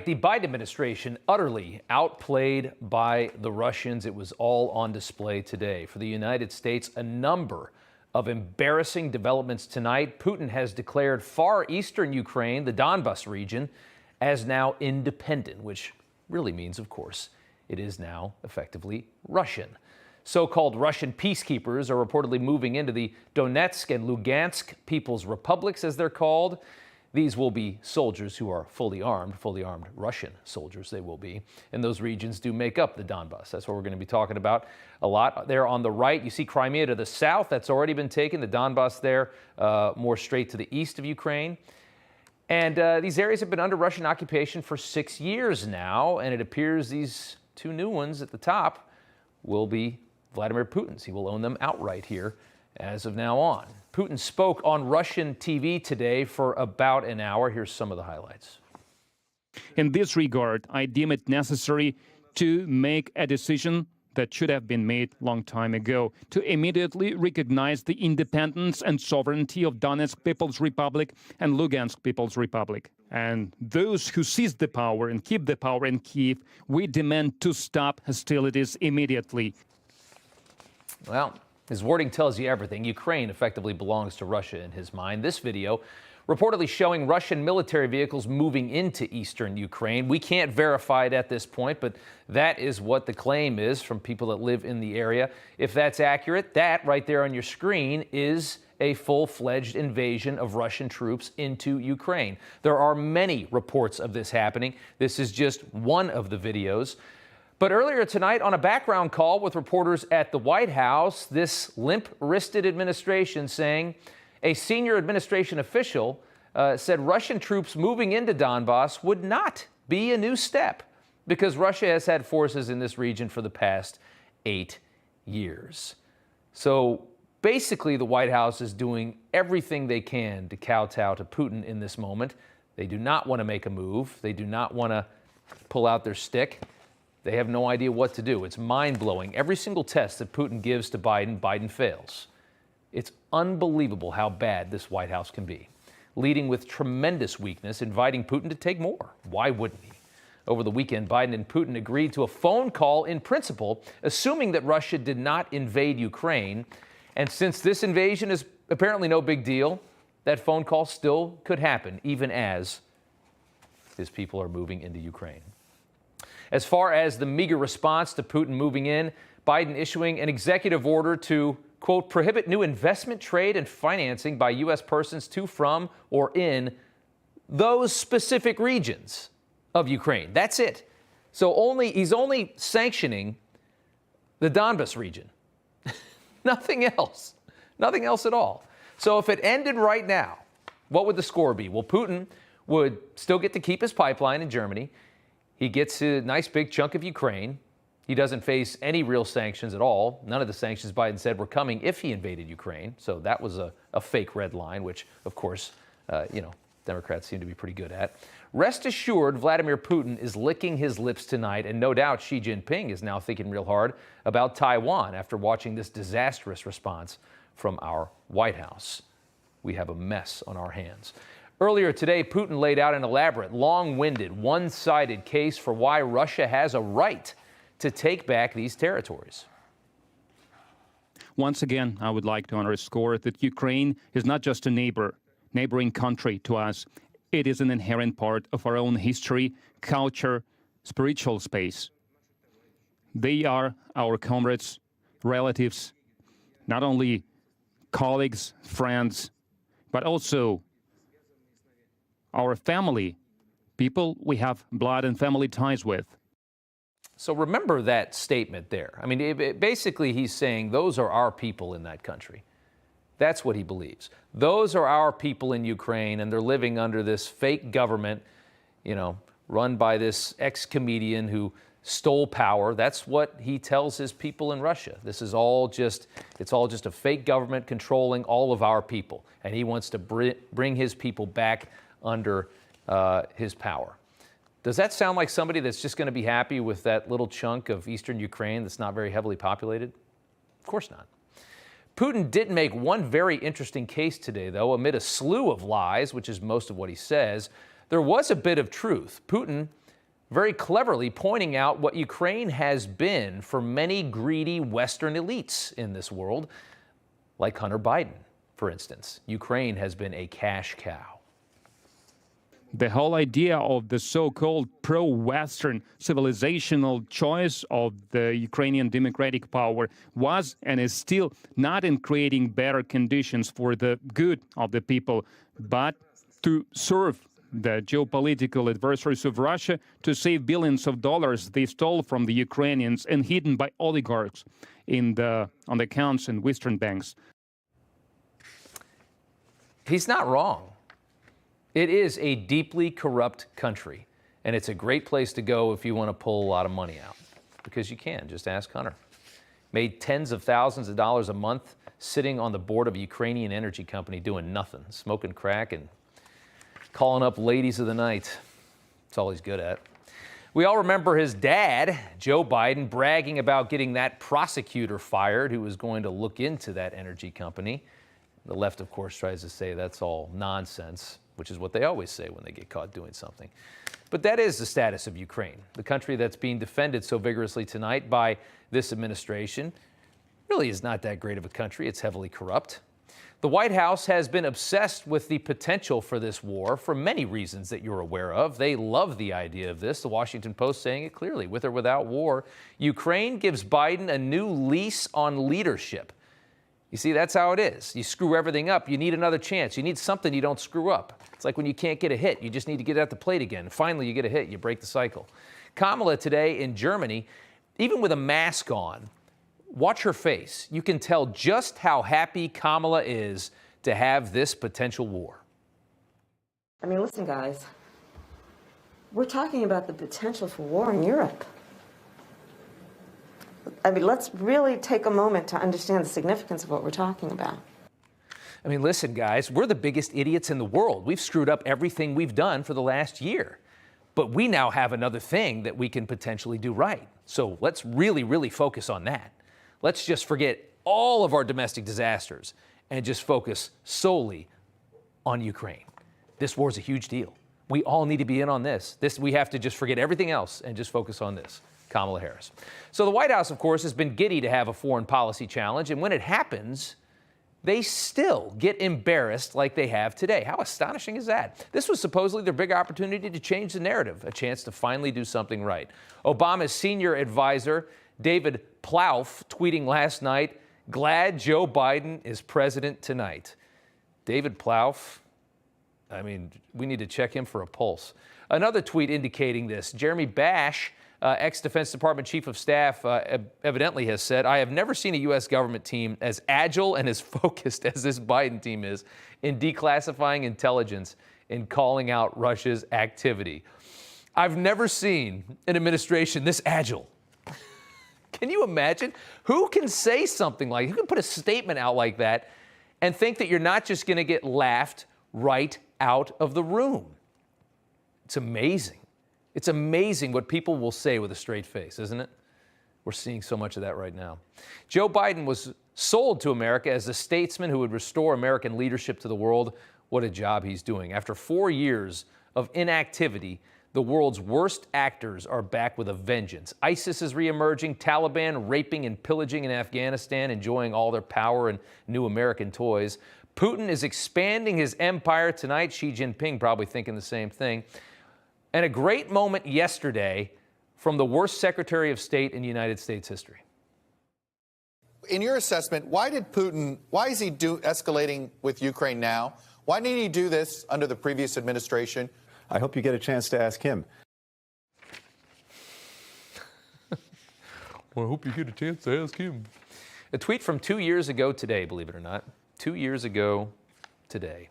the Biden administration utterly outplayed by the Russians. It was all on display today. For the United States, a number of embarrassing developments tonight. Putin has declared far eastern Ukraine, the Donbas region, as now independent, which really means, of course, it is now effectively Russian. So-called Russian peacekeepers are reportedly moving into the Donetsk and Lugansk People's Republics, as they're called. These will be soldiers who are fully armed Russian soldiers they will be. And those regions do make up the Donbas. That's what we're going to be talking about a lot. There on the right, you see Crimea to the south. That's already been taken. The Donbas there, more straight to the east of Ukraine. And these areas have been under Russian occupation for 6 years now. And it appears these two new ones at the top will be Vladimir Putin's. He will own them outright here as of now on. Putin spoke on Russian TV today for about an hour. Here's some of the highlights. In this regard, I deem it necessary to make a decision that should have been made a long time ago, to immediately recognize the independence and sovereignty of Donetsk People's Republic and Lugansk People's Republic. And those who seize the power and keep the power in Kyiv, we demand to stop hostilities immediately. Well, his wording tells you everything. Ukraine effectively belongs to Russia in his mind. This video reportedly showing Russian military vehicles moving into eastern Ukraine. We can't verify it at this point, but that is what the claim is from people that live in the area. If that's accurate, that right there on your screen is a full-fledged invasion of Russian troops into Ukraine. There are many reports of this happening. This is just one of the videos. But earlier tonight, on a background call with reporters at the White House, this limp-wristed administration saying a senior administration official said Russian troops moving into Donbas would not be a new step because Russia has had forces in this region for the past 8 years. So basically, the White House is doing everything they can to kowtow to Putin in this moment. They do not want to make a move. They do not want to pull out their stick. They have no idea what to do. It's mind-blowing. Every single test that Putin gives to Biden, Biden fails. It's unbelievable how bad this White House can be, leading with tremendous weakness, inviting Putin to take more. Why wouldn't he? Over the weekend, Biden and Putin agreed to a phone call in principle, assuming that Russia did not invade Ukraine. And since this invasion is apparently no big deal, that phone call still could happen, even as his people are moving into Ukraine. As far as the meager response to Putin moving in, Biden issuing an executive order to, quote, prohibit new investment, trade, and financing by U.S. persons to, from, or in those specific regions of Ukraine. That's it. So he's only sanctioning the Donbas region. Nothing else. Nothing else at all. So if it ended right now, what would the score be? Well, Putin would still get to keep his pipeline in Germany. He gets a nice big chunk of Ukraine. He doesn't face any real sanctions at all. None of the sanctions Biden said were coming if he invaded Ukraine. So that was a fake red line, which, of course, Democrats seem to be pretty good at. Rest assured, Vladimir Putin is licking his lips tonight, and no doubt Xi Jinping is now thinking real hard about Taiwan after watching this disastrous response from our White House. We have a mess on our hands. Earlier today, Putin laid out an elaborate, long-winded, one-sided case for why Russia has a right to take back these territories. Once again, I would like to underscore that Ukraine is not just a neighboring country to us. It is an inherent part of our own history, culture, spiritual space. They are our comrades, relatives, not only colleagues, friends, but also our family, people we have blood and family ties with. So remember that statement there. I mean, basically he's saying those are our people in that country. That's what he believes. Those are our people in Ukraine, and they're living under this fake government, run by this ex-comedian who stole power. That's what he tells his people in Russia. This is it's all just a fake government controlling all of our people, and he wants to bring his people back under his power. Does that sound like somebody that's just going to be happy with that little chunk of eastern Ukraine that's not very heavily populated? Of course not. Putin did make one very interesting case today, though, amid a slew of lies, which is most of what he says. There was a bit of truth. Putin very cleverly pointing out what Ukraine has been for many greedy Western elites in this world, like Hunter Biden, for instance. Ukraine has been a cash cow. The whole idea of the so-called pro-Western civilizational choice of the Ukrainian democratic power was and is still not in creating better conditions for the good of the people, but to serve the geopolitical adversaries of Russia, to save billions of dollars they stole from the Ukrainians and hidden by oligarchs on the accounts in Western banks. He's not wrong. It is a deeply corrupt country, and it's a great place to go if you want to pull a lot of money out, because you can. Just ask Hunter. Made tens of thousands of dollars a month sitting on the board of a Ukrainian energy company doing nothing, smoking crack and calling up ladies of the night. That's all he's good at. We all remember his dad, Joe Biden, bragging about getting that prosecutor fired who was going to look into that energy company. The left, of course, tries to say that's all nonsense, which is what they always say when they get caught doing something. But that is the status of Ukraine, the country that's being defended so vigorously tonight by this administration. Really is not that great of a country. It's heavily corrupt. The White House has been obsessed with the potential for this war for many reasons that you're aware of. They love the idea of this. The Washington Post saying it clearly, with or without war, Ukraine gives Biden a new lease on leadership. You see, that's how it is. You screw everything up, you need another chance. You need something you don't screw up. It's like when you can't get a hit, you just need to get at the plate again. Finally, you get a hit, you break the cycle. Kamala today in Germany, even with a mask on, watch her face. You can tell just how happy Kamala is to have this potential war. I mean, listen, guys, we're talking about the potential for war in Europe. I mean, let's really take a moment to understand the significance of what we're talking about. I mean, listen, guys, we're the biggest idiots in the world. We've screwed up everything we've done for the last year. But we now have another thing that we can potentially do right. So let's really, really focus on that. Let's just forget all of our domestic disasters and just focus solely on Ukraine. This war's a huge deal. We all need to be in on this. We have to just forget everything else and just focus on this. Kamala Harris. So the White House, of course, has been giddy to have a foreign policy challenge, and when it happens, they still get embarrassed like they have today. How astonishing is that? This was supposedly their big opportunity to change the narrative, a chance to finally do something right. Obama's senior advisor, David Plouffe, tweeting last night, "Glad Joe Biden is president tonight." David Plouffe, I mean, we need to check him for a pulse. Another tweet indicating this, Jeremy Bash, ex-Defense Department Chief of Staff, evidently has said, "I have never seen a U.S. government team as agile and as focused as this Biden team is in declassifying intelligence and calling out Russia's activity. I've never seen an administration this agile." Can you imagine? Who can say something like, who can put a statement out like that and think that you're not just going to get laughed right out of the room? It's amazing. It's amazing what people will say with a straight face, isn't it? We're seeing so much of that right now. Joe Biden was sold to America as a statesman who would restore American leadership to the world. What a job he's doing. After 4 years of inactivity, the world's worst actors are back with a vengeance. ISIS is reemerging, Taliban raping and pillaging in Afghanistan, enjoying all their power and new American toys. Putin is expanding his empire tonight. Xi Jinping probably thinking the same thing. And a great moment yesterday from the worst Secretary of State in United States history. In your assessment, why is he escalating with Ukraine now? Why didn't he do this under the previous administration? I hope you get a chance to ask him. Well, I hope you get a chance to ask him. A tweet from 2 years ago today, believe it or not. 2 years ago today.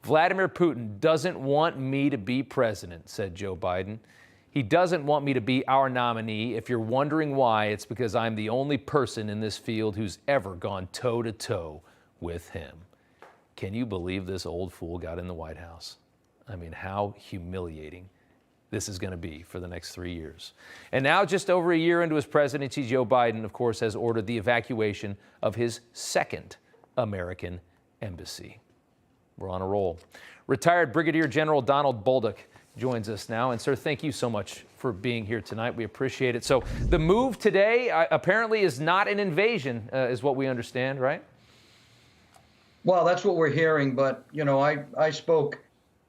Vladimir Putin doesn't want me to be president, said Joe Biden. He doesn't want me to be our nominee. If you're wondering why, it's because I'm the only person in this field who's ever gone toe-to-toe with him. Can you believe this old fool got in the White House? I mean, how humiliating this is going to be for the next 3 years. And now, just over a year into his presidency, Joe Biden, of course, has ordered the evacuation of his second American embassy. We're on a roll. Retired Brigadier General Donald Boldick joins us now. And sir, thank you so much for being here tonight. We appreciate it. So the move today apparently is not an invasion, is what we understand, right? Well, that's what we're hearing. But, you know, I spoke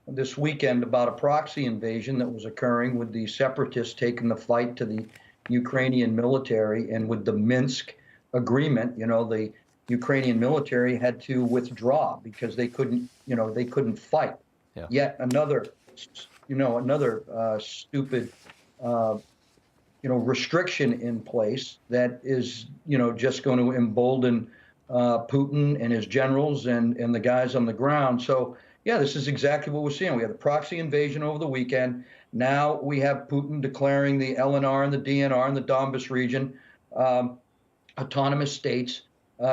this weekend about a proxy invasion that was occurring with the separatists taking the fight to the Ukrainian military, and with the Minsk agreement, you know, the Ukrainian military had to withdraw because they couldn't, you know, they couldn't fight. Yeah. Yet another, you know, stupid, restriction in place that is, you know, just going to embolden Putin and his generals and the guys on the ground. So, yeah, this is exactly what we're seeing. We had the proxy invasion over the weekend. Now we have Putin declaring the LNR and the DNR in the Donbas region autonomous states.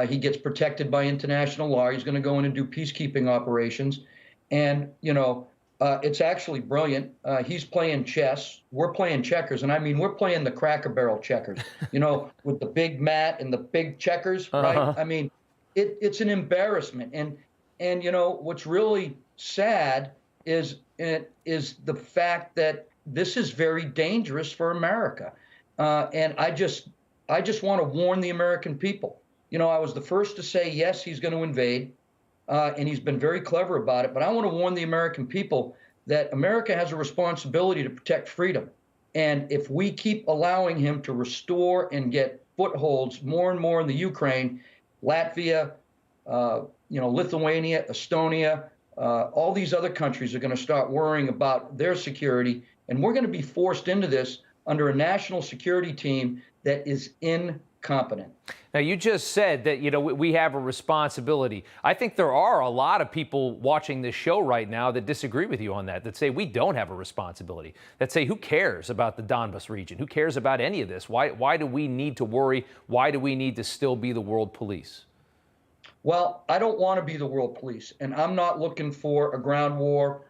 He gets protected by international law. He's going to go in and do peacekeeping operations. And, you know, it's actually brilliant. He's playing chess. We're playing checkers. And I mean, we're playing the Cracker Barrel checkers, you know, with the big mat and the big checkers, right? I mean, it's an embarrassment. And you know, what's really sad is the fact that this is very dangerous for America. And I just want to warn the American people. You know, I was the first to say, yes, he's going to invade. And he's been very clever about it. But I want to warn the American people that America has a responsibility to protect freedom. And if we keep allowing him to restore and get footholds more and more in the Ukraine, Latvia, Lithuania, Estonia, all these other countries are going to start worrying about their security. And we're going to be forced into this under a national security team that is incompetent. Now, you just said that, you know, we have a responsibility. I think there are a lot of people watching this show right now that disagree with you on that say we don't have a responsibility, that say who cares about the Donbas region? Who cares about any of this? Why do we need to worry? Why do we need to still be the world police? Well, I don't want to be the world police, and I'm not looking for a ground war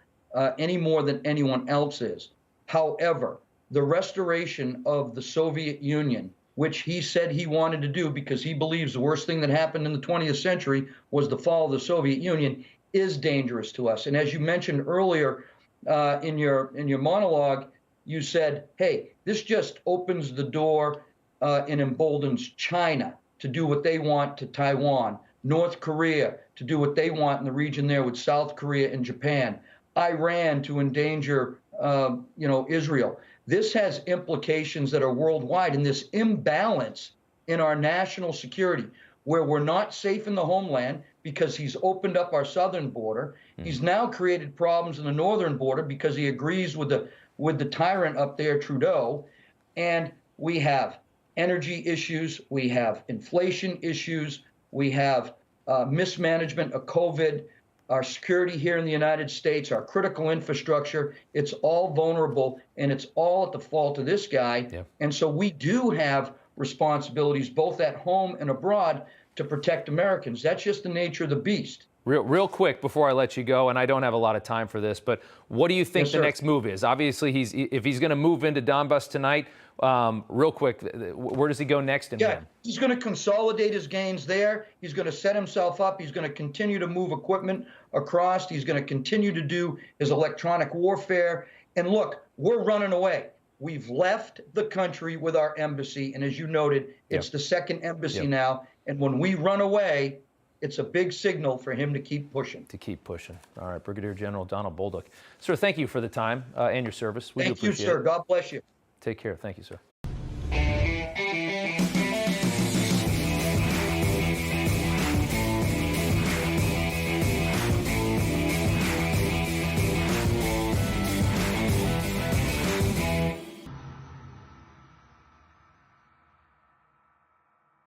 any more than anyone else is. However, the restoration of the Soviet Union, which he said he wanted to do because he believes the worst thing that happened in the 20th century was the fall of the Soviet Union, is dangerous to us. And as you mentioned earlier in your monologue, you said, hey, this just opens the door and emboldens China to do what they want to Taiwan, North Korea to do what they want in the region there with South Korea and Japan, Iran to endanger Israel. This has implications that are worldwide, and this imbalance in our national security, where we're not safe in the homeland because he's opened up our southern border. He's now created problems in the northern border because he agrees with the tyrant up there, Trudeau. And we have energy issues, we have inflation issues, we have mismanagement of COVID, our security here in the United States, our critical infrastructure. It's all vulnerable, and it's all at the fault of this guy. Yeah. And so we do have responsibilities both at home and abroad to protect Americans. That's just the nature of the beast. Real quick before I let you go, and I don't have a lot of time for this, but what do you think the next move is? Obviously, if he's going to move into Donbas tonight, real quick, where does he go next? He's going to consolidate his gains there. He's going to set himself up. He's going to continue to move equipment across. He's going to continue to do his electronic warfare. And look, we're running away. We've left the country with our embassy. And as you noted, it's the second embassy now. And when we run away, it's a big signal for him to keep pushing. All right, Brigadier General Donald Boldick. Sir, thank you for the time and your service. We do appreciate it. Thank you, sir. God bless you. Take care. Thank you, sir.